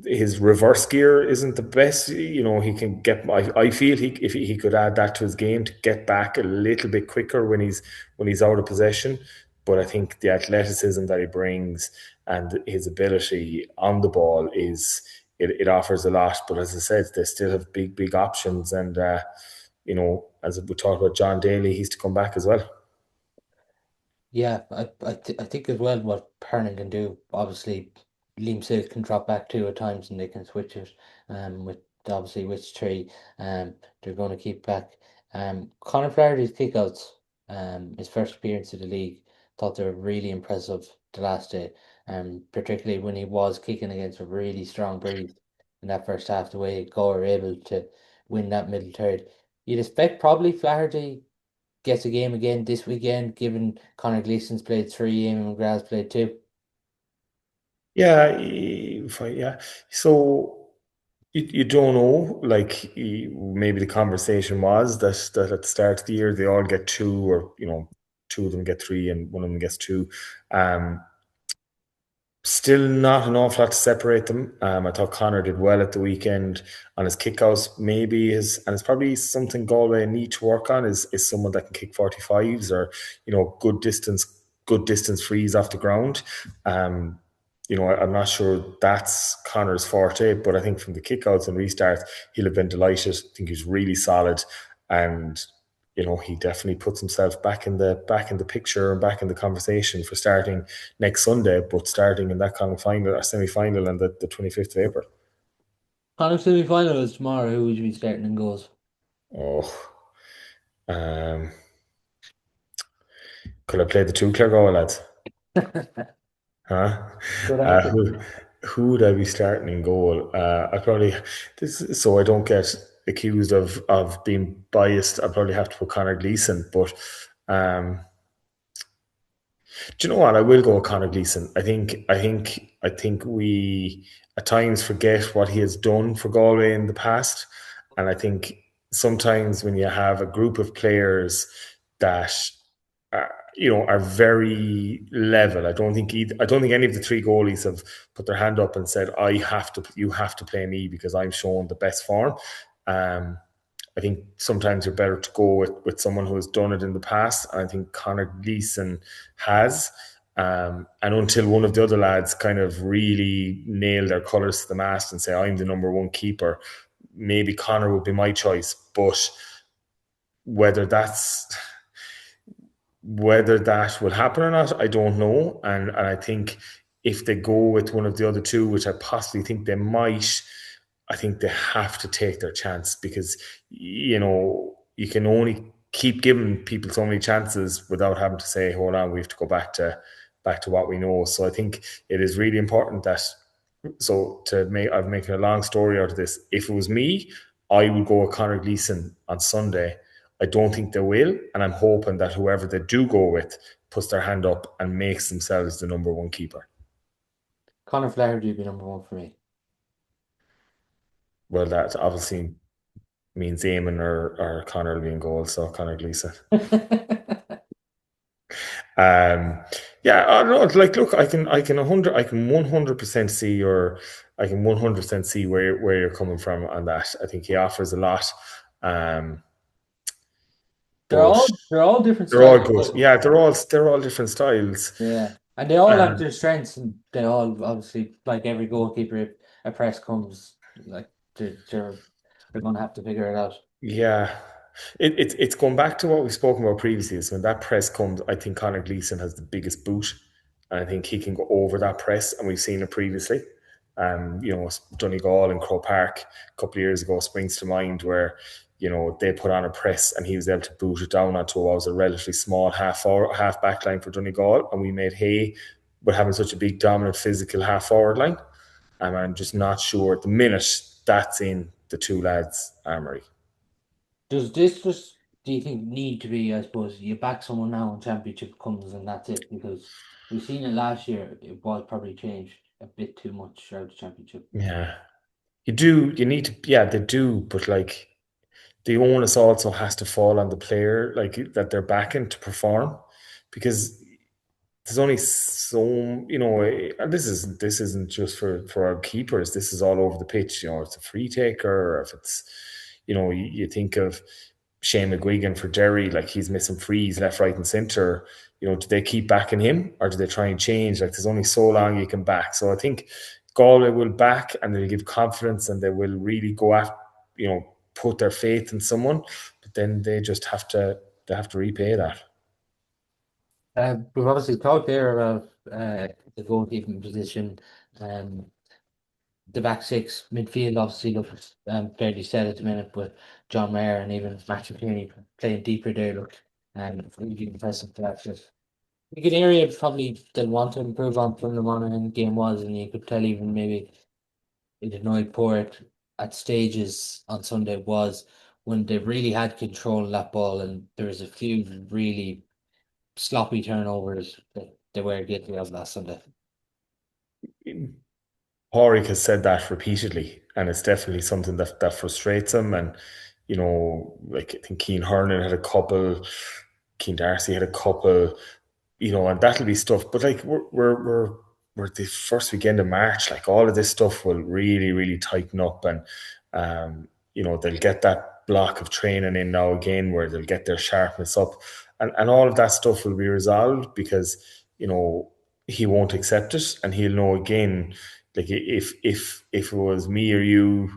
his reverse gear isn't the best. He can get. I feel if he could add that to his game to get back a little bit quicker when he's out of possession. But I think the athleticism that he brings and his ability on the ball it offers a lot. But as I said, they still have big options, and as we talked about John Daly, he's to come back as well. Yeah, I think as well what Pernin can do. Obviously, Liam Silk can drop back two at times and they can switch it. With obviously which three they're going to keep back. Conor Flaherty's kickouts, his first appearance in the league, thought they were really impressive the last day. Particularly when he was kicking against a really strong breeze in that first half, the way Gore were able to win that middle third. You'd expect probably Flaherty gets a game again this weekend, given Connor Gleeson's played three, Eamon McGrath's played two. Yeah, yeah. So you don't know. Like, maybe the conversation was that at the start of the year they all get two, or two of them get three and one of them gets two. Um, Still not an awful lot to separate them. I thought Connor did well at the weekend on his kickouts. And it's probably something Galway need to work on is someone that can kick 45s, or good distance frees off the ground. I'm not sure that's Connor's forte, but I think from the kickouts and restarts, he'll have been delighted. I think he's really solid, and he definitely puts himself back in the picture and back in the conversation for starting next Sunday, but starting in that kind of final or semi-final on the 25th of April. Connor semi-final is tomorrow. Who would you be starting in goals? Oh, um, could I play the two Clare lads? Huh? Good Uh, answer. who, who would I be starting in goal? I probably so I don't get accused of being biased. I probably have to put Conor Gleeson, but um, Do you know what? I will go with Conor Gleeson. I think we at times forget what he has done for Galway in the past, and I think sometimes when you have a group of players that are very level. I don't think any of the three goalies have put their hand up and said, you have to play me because I'm showing the best form." Um, I think sometimes you're better to go with someone who has done it in the past. And I think Conor Gleeson has. And until one of the other lads kind of really nail their colours to the mast and say, I'm the number one keeper, maybe Conor would be my choice. But whether that's whether that will happen or not, I don't know. And I think if they go with one of the other two, which I possibly think they might, I think they have to take their chance because you can only keep giving people so many chances without having to say, hold on, we have to go back to what we know. So I think it is really important that I've making a long story out of this. If it was me, I would go with Conor Gleeson on Sunday. I don't think they will, and I'm hoping that whoever they do go with puts their hand up and makes themselves the number one keeper. Conor Flaherty would be number one for me. Well, that obviously means Eamon or Conor will be in goal, so Conor Gleeson. Yeah, I don't know. Like, look, I can 100% see where you're coming from on that. I think he offers a lot, um, They're but all different they're all styles. good. But Yeah, they're all different styles. yeah, and they all have Um, their strengths, and they all obviously like every goalkeeper. If a press comes, like they're gonna have to figure it out. Yeah. It's going back to what we've spoken about previously. Is when that press comes, I think Conor Gleeson has the biggest boot, and I think he can go over that press, and we've seen it previously. Donegal and Croke Park a couple of years ago springs to mind where they put on a press and he was able to boot it down onto what was a relatively small half back line for Donegal, and we made hay with having such a big dominant physical half forward line. And I'm just not sure at the minute that's in the two lads' armory. Does this just do you think need to be? I suppose you back someone now when championship comes and that's it because we've seen it last year. It was probably changed a bit too much throughout the championship. Yeah. You need to, yeah, they do, but like the onus also has to fall on the player, like that they're backing to perform, because there's only so and this isn't just for our keepers. This is all over the pitch. It's a free taker, or if it's you think of Shane McGuigan for Derry, like he's missing frees left, right, and centre. Do they keep backing him or do they try and change? Like there's only so long you can back. So I think Galway will back and they'll give confidence and they will really go at put their faith in someone, but then they have to repay that. We've obviously talked there about the goalkeeping position, um, the back six, midfield obviously looks fairly set at the minute, but John Mayer and even Matthew Kearney playing deeper there look really impressive to actually. A good area probably they'll want to improve on from the Monaghan game was, and you could tell even maybe it annoyed Port at stages on Sunday was when they really had control of that ball, and there was a few really sloppy turnovers that they were guilty of last Sunday. Hoare has said that repeatedly, and it's definitely something that frustrates him. And like I think Keane Hernan had a couple, Keane Darcy had a couple, and that'll be stuff. But like we're the first weekend of March. Like all of this stuff will really really tighten up, and they'll get that block of training in now again where they'll get their sharpness up, and all of that stuff will be resolved because he won't accept it, and he'll know again. Like if it was me or you,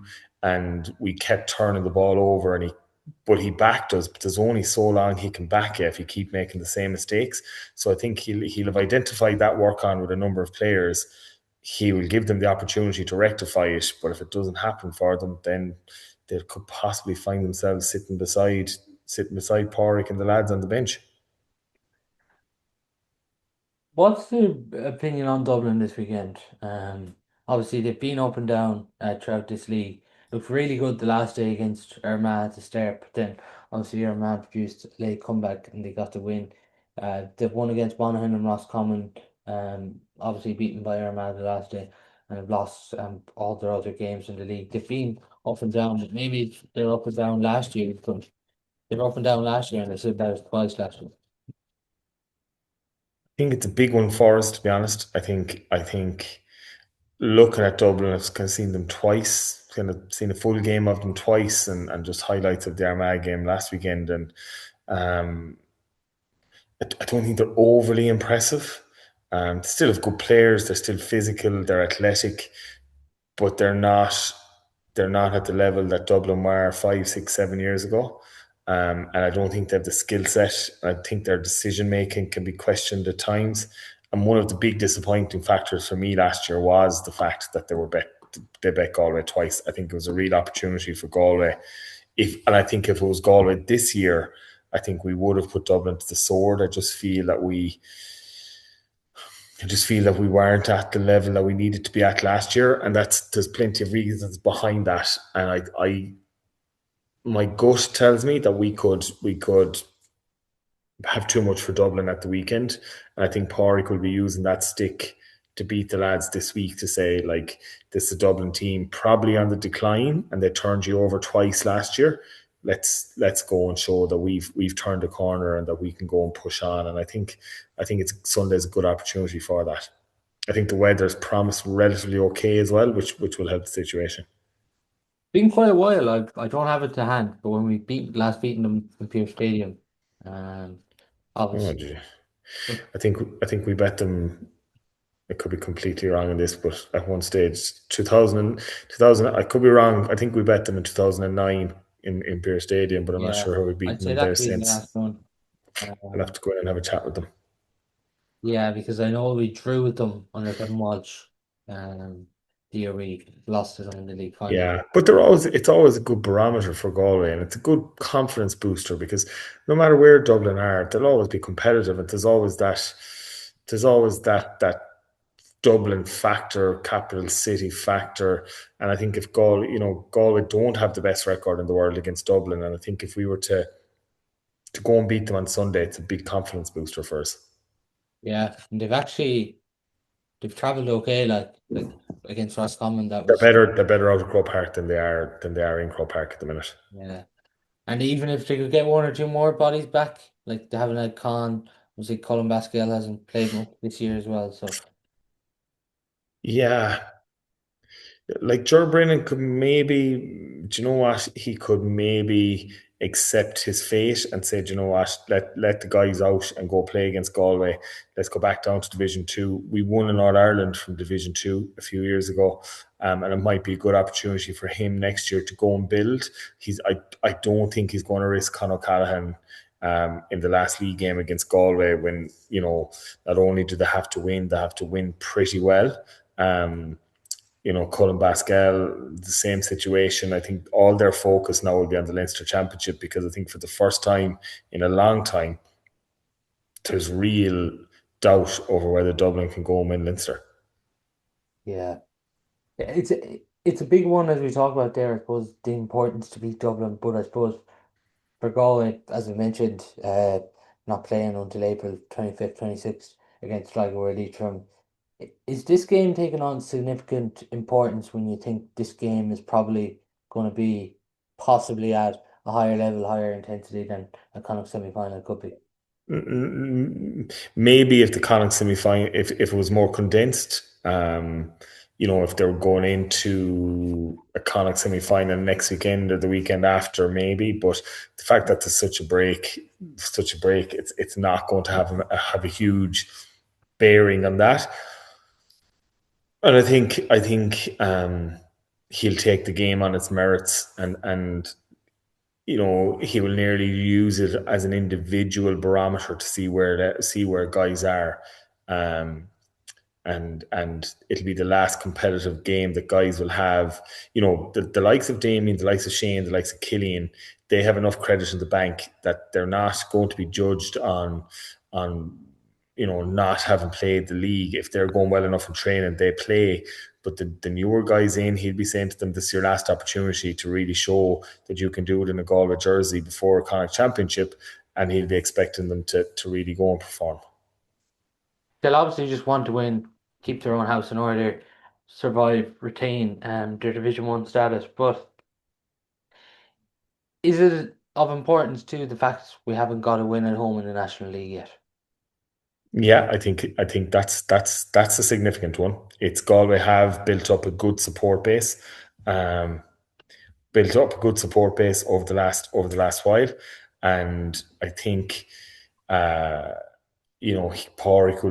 and we kept turning the ball over, but he backed us. But there's only so long he can back you if you keep making the same mistakes. So I think he'll have identified that work on with a number of players. He will give them the opportunity to rectify it. But if it doesn't happen for them, then they could possibly find themselves sitting beside Porrick and the lads on the bench. What's the opinion on Dublin this weekend? Obviously they've been up and down throughout this league. Looked really good the last day against Armagh at the start, but then obviously Armagh produced a late comeback and they got the win. They've won against Monaghan and Roscommon, obviously beaten by Armagh the last day, and have lost all their other games in the league. They've been up and down, but maybe they're up and down last year. But they were up and down last year, and they said that was twice last year. I think it's a big one for us, to be honest. I think looking at Dublin, I've kind of seen them twice, kind of seen a full game of them twice, and just highlights of the Armagh game last weekend. And um, I don't think they're overly impressive. They still have good players. They're still physical. They're athletic, but they're not at the level that Dublin were 5, 6, 7 years ago. And I don't think they have the skill set. I think their decision making can be questioned at times. And one of the big disappointing factors for me last year was the fact that they bet Galway twice. I think it was a real opportunity for Galway. And I think if it was Galway this year, I think we would have put Dublin to the sword. I just feel that we weren't at the level that we needed to be at last year, and there's plenty of reasons behind that. And my gut tells me that we could have too much for Dublin at the weekend, and I think Pádraig will be using that stick to beat the lads this week to say like this is a Dublin team probably on the decline, and they turned you over twice last year. Let's go and show that we've turned a corner and that we can go and push on. And I think it's Sunday's a good opportunity for that. I think the weather's promised relatively okay as well, which will help the situation. Been quite a while. I don't have it to hand, but when we beaten them in Pearse Stadium, um, Oh, obviously. gee. I think we bet them. I could be completely wrong in this, but at one stage, 2000, I could be wrong. I think we bet them in 2009 in Beer Stadium, but I'm not Yeah, sure how we've I'd beaten say them that there could be the since. last one. I'll have Um, to go in and have a chat with them. yeah, because I know we drew with them under Kevin Walsh, um, the year we lost to them in the league final. Yeah, but it's always a good barometer for Galway, and it's a good confidence booster because no matter where Dublin are, they'll always be competitive, and there's always that Dublin factor, capital city factor. And I think if Galway don't have the best record in the world against Dublin, and I think if we were to go and beat them on Sunday, it's a big confidence booster for us. Yeah, and they've travelled okay, like against Roscommon. That They're was better. They're better out of Crow Park than they are in Crow Park at the minute. yeah. And even if they could get one or two more bodies back, like they haven't had Con, obviously Colin Basquel hasn't played much this year as well. So Yeah, like Ger Brennan could maybe, do you know what? He could maybe accept his fate and say, do you know what? Let the guys out and go play against Galway. Let's go back down to Division Two. We won in All Ireland from Division Two a few years ago, and it might be a good opportunity for him next year to go and build. I don't think he's going to risk Conor O'Callaghan. In the last league game against Galway, when not only do they have to win, they have to win pretty well. Um, Colin Basquel, the same situation. I think all their focus now will be on the Leinster Championship because I think for the first time in a long time, there's real doubt over whether Dublin can go and win Leinster. yeah, it's a big one as we talk about there. I suppose the importance to beat Dublin, but I suppose for Galway, as I mentioned, not playing until April 25th, 26th against Sligo or Leitrim. Is this game taking on significant importance when you think this game is probably going to be possibly at a higher level, higher intensity than a Connacht semi-final could be? Maybe if the Connacht semi-final, if it was more condensed, if they were going into a Connacht semi-final next weekend or the weekend after, maybe. But the fact that there's such a break, it's not going to have a huge bearing on that. And I think he'll take the game on its merits, and he will nearly use it as an individual barometer to see where guys are. Um, and it'll be the last competitive game that guys will have. The likes of Damien, the likes of Shane, the likes of Killian, they have enough credit in the bank that they're not going to be judged on not having played the league. If they're going well enough in training, they play. But the newer guys in, he'll be saying to them, this is your last opportunity to really show that you can do it in a Galway jersey before a Connacht Championship. and he'll be expecting them to really go and perform. They'll obviously just want to win, keep their own house in order, survive, retain their Division 1 status. But is it of importance to the fact we haven't got a win at home in the National League yet? Yeah, I think that's a significant one. It's Galway have built up a good support base, um, over the last while, and I think uh, Pádraig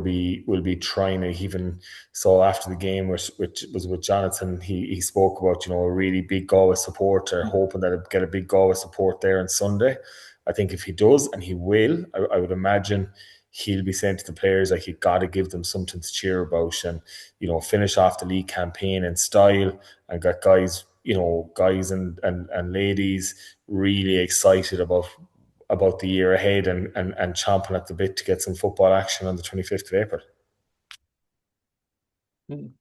will be trying to even so after the game, which was with Jonathan, he spoke about a really big Galway supporter, hoping that he'd get a big Galway support there on Sunday. I think if he does, and he will, I would imagine he'll be saying to the players like you got to give them something to cheer about, and finish off the league campaign in style, and got guys and ladies really excited about the year ahead, and chomping at the bit to get some football action on the 25th of April.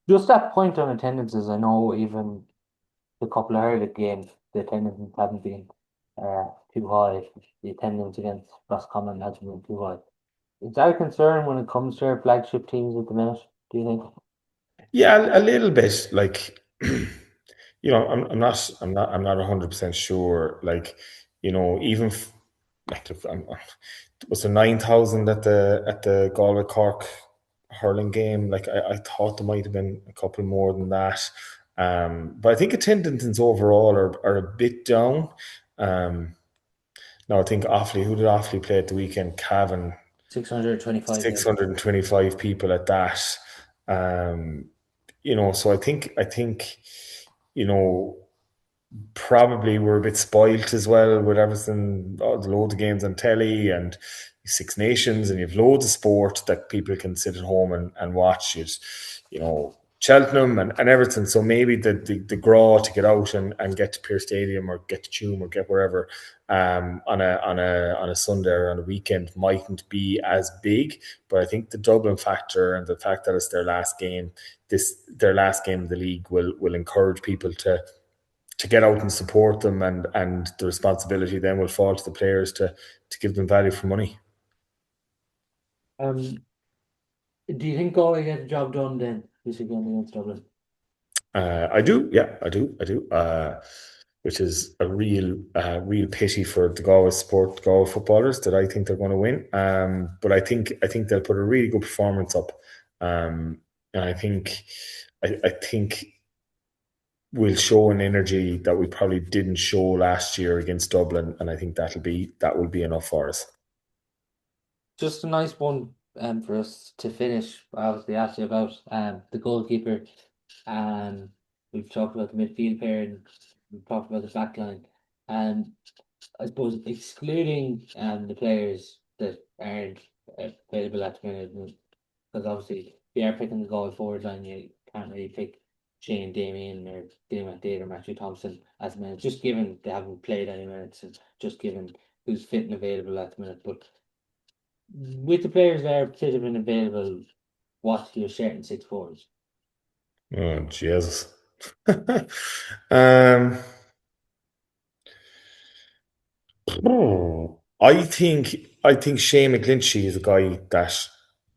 Just that point on attendances, I know even the couple of Ireland games, the attendance haven't been too high. The attendance against Roscommon hasn't been too high. Is that a concern when it comes to our flagship teams at the minute, do you think? Yeah, a little bit. Like, I'm not 100% sure. Like, even like, look, was there 9,000 at the Galway Cork hurling game? Like, I thought there might have been a couple more than that. But I think attendances overall are a bit down. Now I think Offaly, who did Offaly play at the weekend? Cavan, 625 days. 625 people at that. So I think, you know, probably we're a bit spoilt as well with everything, all the loads of games on telly and Six Nations, and you've loads of sport that people can sit at home and watch. Cheltenham and everything. So maybe the draw to get out and get to Pearse Stadium or get to Tuam or get wherever on a Sunday or on a weekend mightn't be as big. But I think the Dublin factor and the fact that it's their last game, their last game of the league will encourage people to get out and support them, and the responsibility then will fall to the players to give them value for money. Do you think Galway get the job done then this weekend against Dublin? I do, yeah, I do. Which is a real pity for the Galway footballers that I think they're going to win. But I think they'll put a really good performance up, and I think we'll show an energy that we probably didn't show last year against Dublin, and I think that will be enough for us. Just a nice one for us to finish. I obviously asked you about the goalkeeper. We've talked about the midfield pair and we've talked about the back line. And I suppose excluding the players that aren't available at the minute, because obviously if you are picking the goal forward line, you can't really pick Shane Damien or Damon Dade or Matthew Thompson at the minute, just given they haven't played any minutes and just given who's fit and available at the minute. But with the players there that have been available, what's your starting six forwards? Oh Jesus! um, I think Shane McGlinchey is a guy that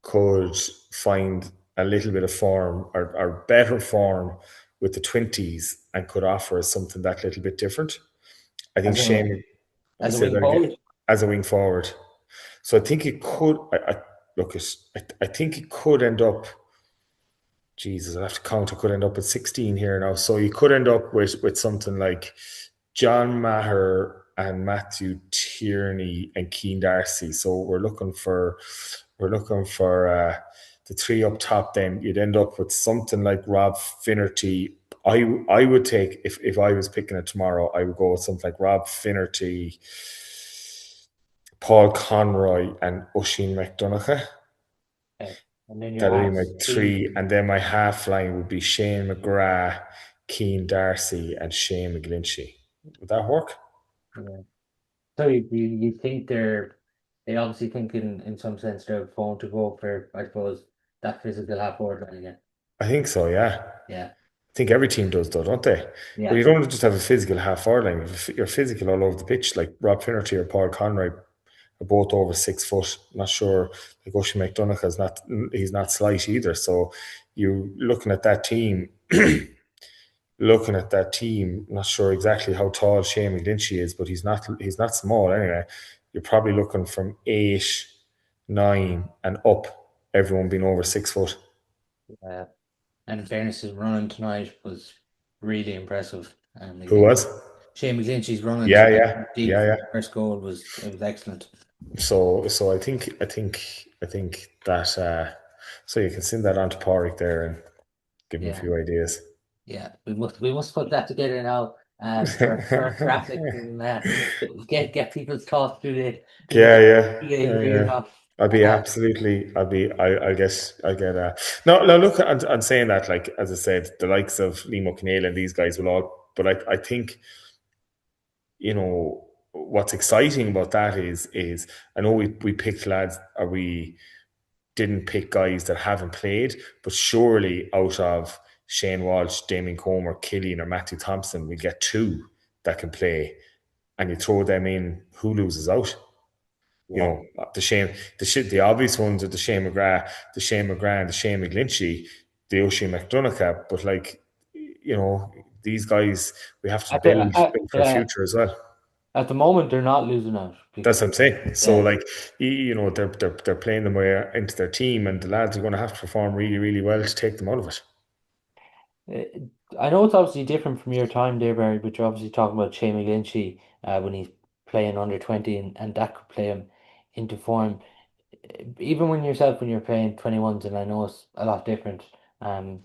could find a little bit of form or better form with the 20s and could offer us something that little bit different. I think As a Shane, I as a said wing that again, forward? as a wing forward. So I think it could. I think it could end up. Jesus, I have to count. I could end up with 16 here now. So you could end up with something like John Maher and Matthew Tierney and Keane Darcy. So we're looking for the three up top. Then you'd end up with something like Rob Finnerty. I would take, if I was picking it tomorrow, I would go with something like Rob Finnerty, Paul Conroy, and Oisin McDonagh. Okay. And then your That'd be my halves three. three, and then my half line would be Shane McGrath, Keane Darcy, and Shane McGlinchey. Would that work? Yeah. So you think they obviously think in some sense they're going to go for, I suppose, that physical half forward line again. I think so. Yeah, Yeah. I think every team does, though, don't they? But Yeah. you don't just have a physical half forward line. If you're physical all over the pitch, like Rob Finnerty or Paul Conroy, are both over 6 foot. Not sure, like Oisin McDonagh he's not slight either. So you looking at that team, not sure exactly how tall Shane McGlinchey is, but he's not small anyway. You're probably looking from 8, 9 and up, everyone being over 6 foot. Uh, and in fairness, his running tonight was really impressive. Who was? Shane McGlinchey's running Yeah, tonight yeah, deep yeah, for yeah. the first goal was excellent. So I think that so you can send that on to Pádraig there and give him a Yeah, few ideas. yeah. We must put that together now. For graphics and get people's thoughts through the Yeah, yeah, game yeah, here. yeah. I'd be Uh, absolutely. I guess I get. No, no. Look, I'm saying that. Like as I said, the likes of Liam O'Connell and these guys will all. But I think what's exciting about that is I know we picked lads, or we didn't pick guys that haven't played, but surely out of Shane Walsh, Damien Comer, Killian, or Matthew Thompson, we get two that can play, and you throw them in. Who loses out? You yeah. know, the obvious ones are the Shane McGrath, and the Shane McGlinchey, the Oisin McDonagh. But like, these guys, we have to At the build for the future as well. at the moment, they're not losing out. That's what I'm saying. So Yeah. like, they're playing them way into their team, and the lads are going to have to perform really, really well to take them out of it. Uh, I know it's obviously different from your time there, Barry, but you're obviously talking about Shane McGlinchey when he's playing under 20 and that could play him into form. Even when you're playing 21s, and I know it's a lot different um,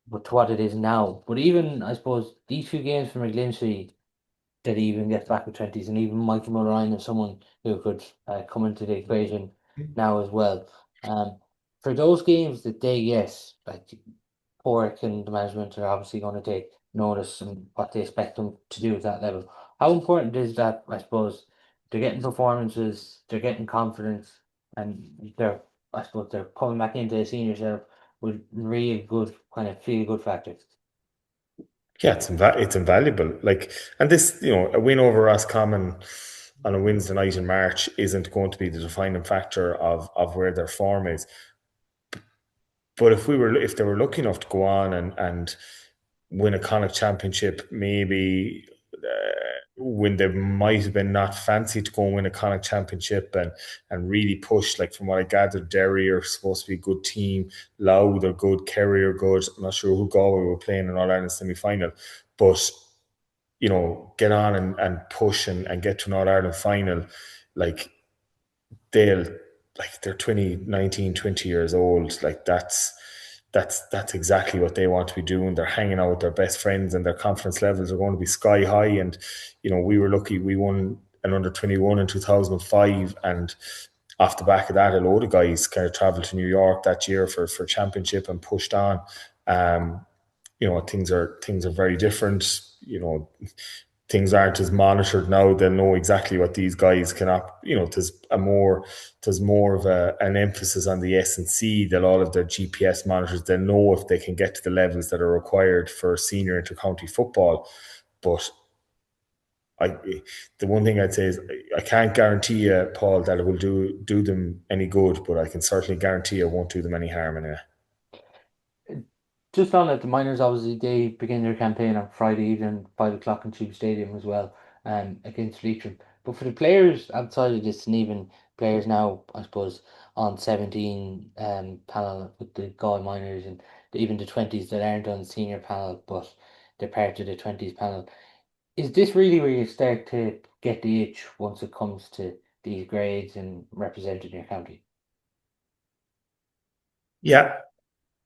but to what it is now. But even, I suppose, these few games for McGlinchey that he even gets back with 20s, and even Michael Mulrine is someone who could come into the equation now as well. Um, for those games that they get, like Hoare and the management are obviously going to take notice and what they expect them to do at that level. How important is that? I suppose they're getting performances, they're getting confidence, and I suppose they're coming back into the senior setup with real good kind of feel good factors. Yeah, it's invaluable. Like, and this, a win over Roscommon on a Wednesday night in March isn't going to be the defining factor of where their form is. But if they were lucky enough to go on and win a Connacht championship, maybe when they might have been not fancy to go and win a Connacht championship and really push, like from what I gathered, Derry are supposed to be a good team, Louth are good, Kerry are good. I'm not sure who Galway were playing in All Ireland semi final, but get on and push and get to an All Ireland final, like they'll they're 20, 19, 20 years old. Like that's exactly what they want to be doing. They're hanging out with their best friends, and their confidence levels are going to be sky high. And we were lucky, we won an under 21 in 2005, and off the back of that, a load of guys kind of travelled to New York that year for championship and pushed on. um things are very different. Things aren't as monitored now. They'll know exactly what these guys can up. There's more of an emphasis on the S&C. They'll all of their GPS monitors. They'll know if they can get to the levels that are required for senior intercounty football. But I, the one thing I'd say is I can't guarantee you, Paul, that it will do them any good, but I can certainly guarantee it won't do them any harm anyway. Just on it, the miners obviously they begin their campaign on Friday evening, 5 o'clock in Tube Stadium as well, against Leitrim. But for the players outside of this, and even players now, I suppose, on 17 panel with the Galway miners and even the 20s that aren't on the senior panel, but they're part of the 20s panel. Is this really where you start to get the itch once it comes to these grades and representing your county? Yeah,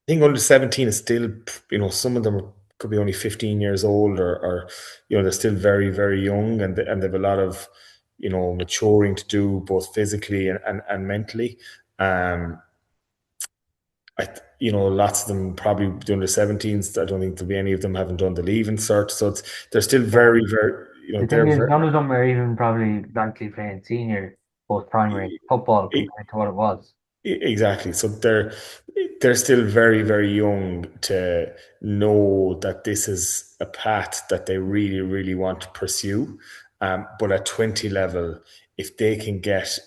I think under 17 is still, some of them could be only 15 years old, or they're still very, very young, and they've a lot of, maturing to do, both physically and mentally. Um, lots of them probably the under 17s. I don't think there'll be any of them haven't done the leaving cert. So they're still very, very, The they're thing is, very, none of them are even probably likely playing senior post primary football compared to what it was. exactly. So they're still very, very young to know that this is a path that they really, really want to pursue. But at 20 level, if they can get,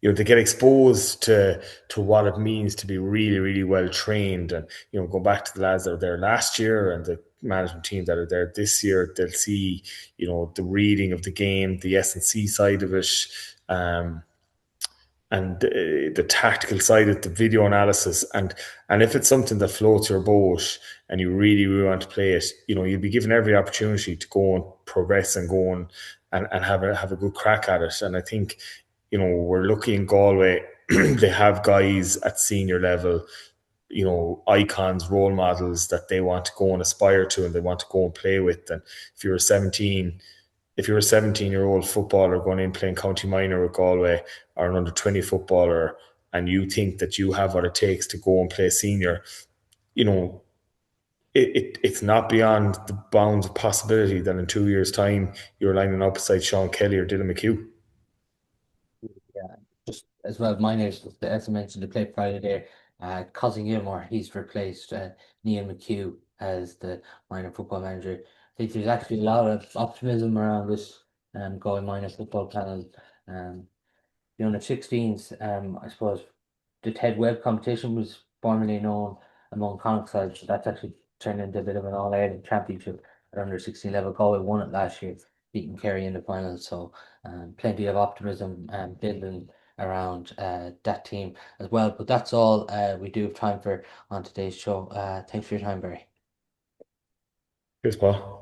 they get exposed to what it means to be really, really well trained, and go back to the lads that were there last year and the management team that are there this year, they'll see, the reading of the game, the S&C side of it, um, and the tactical side of the video analysis, and if it's something that floats your boat and you really, really want to play it, you'll be given every opportunity to go and progress and go and have a good crack at it. And I think, we're lucky in Galway. They have guys at senior level, icons, role models that they want to go and aspire to and they want to go and play with. And if you're a 17-year-old footballer going in playing county minor with Galway, or an under 20 footballer, and you think that you have what it takes to go and play senior, it's not beyond the bounds of possibility that in 2 years' time you're lining up beside Sean Kelly or Dylan McHugh. Yeah, just as well, minors, as I mentioned, they played Friday there. Cousin Gilmore, he's replaced Neil McHugh as the minor football manager. I think there's actually a lot of optimism around this going minor football panel. The under 16s, I suppose the Ted Webb competition was formerly known among Connacht sides, but that's actually turned into a bit of an all Ireland championship at under 16 level. Galway won it last year, beating Kerry in the final. So plenty of optimism building around that team as well. But that's all we do have time for on today's show. Thanks for your time, Barry. Cheers, Paul.